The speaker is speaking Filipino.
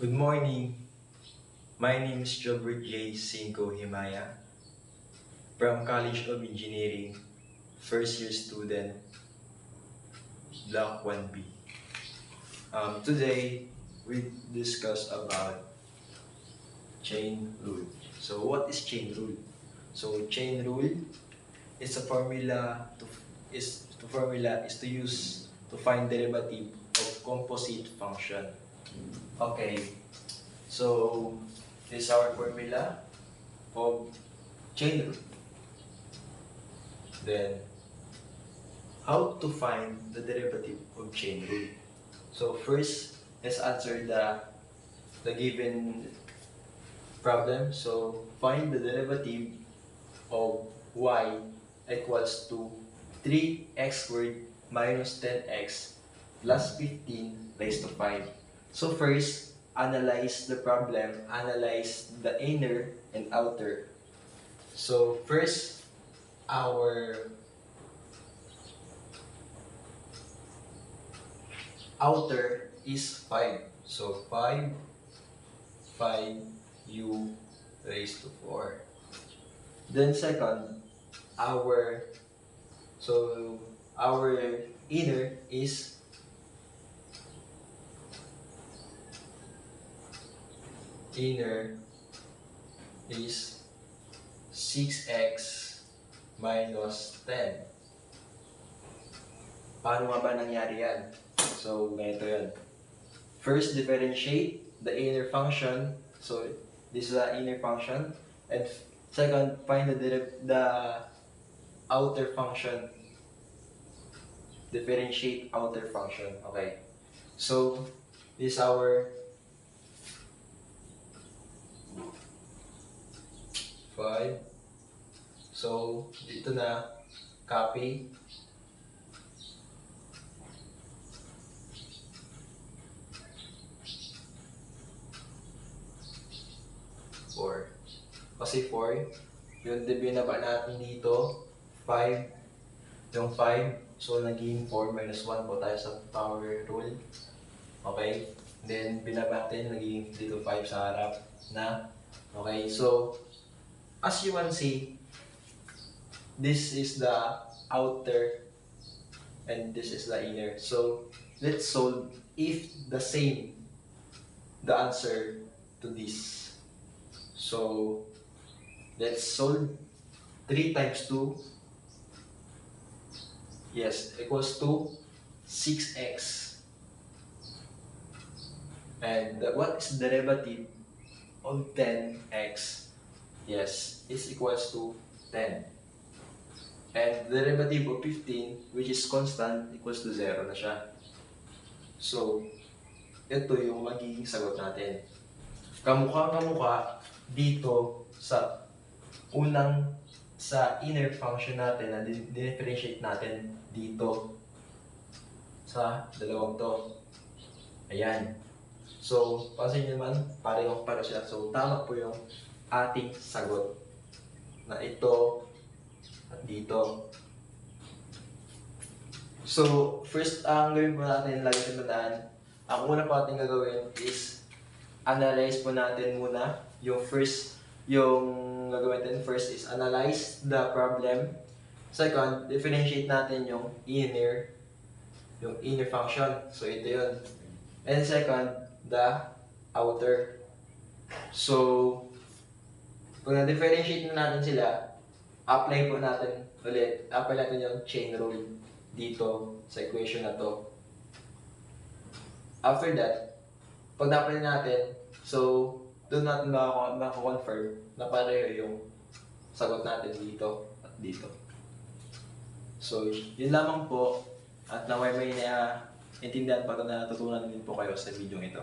Good morning. My name is Jobert J. Cinco Himaya from College of Engineering, first year student, Block 1B. Today, we discuss about chain rule. So what is chain rule? So chain rule is a formula is to use to find derivative of composite function. Okay, so this is our formula of chain rule. Then, how to find the derivative of chain rule? So first, let's answer the given problem. So find the derivative of y equals to 3x squared minus 10x plus 15 raised to 5. So first, analyze the problem, analyze the inner and outer. So first, our outer is 5. So 5 u raised to 4. Then second, our inner is inner is 6x minus 10. Paano nga ba nangyari yan? So, ganito yan. First, differentiate the inner function. So, this is the inner function. And second, find the outer function. Differentiate outer function. Okay. So, this is our 5. So, dito na, copy. Kasi 4, yung binaba natin dito, 5, yung 5, so naging 4 minus 1 po tayo sa power rule. Okay, then binaba natin, naging dito 5 sa harap na. Okay, so as you can see, this is the outer and this is the inner. So let's solve if the same the answer to this. So let's solve 3 times 2, yes, equals to 6x. And what is the derivative of 10x? Yes, is equals to 10. And the derivative of 15, which is constant, equals to 0 na siya. So, ito yung magiging sagot natin. Kamukha-kamukha dito sa sa inner function natin na differentiate natin dito sa dalawang to. Ayan. So, pansin nyo naman, pareho siya. So, tama po yung ating sagot na ito at dito. So, first, ang gawin po natin, lagi tandaan, ang una po natin gagawin is analyze po natin muna yung gagawin natin first is analyze the problem. Second, differentiate natin yung inner function. So, ito yun. And second, the outer. So, pag na-differentiate na natin sila, apply po natin ulit. Apply natin yung chain rule dito sa equation na to. After that, pag na-apply natin, so, doon natin makakonfirm na pareho yung sagot natin dito at dito. So, yun lamang po. At naway may intindihan pa ito na natutunan din po kayo sa video ito.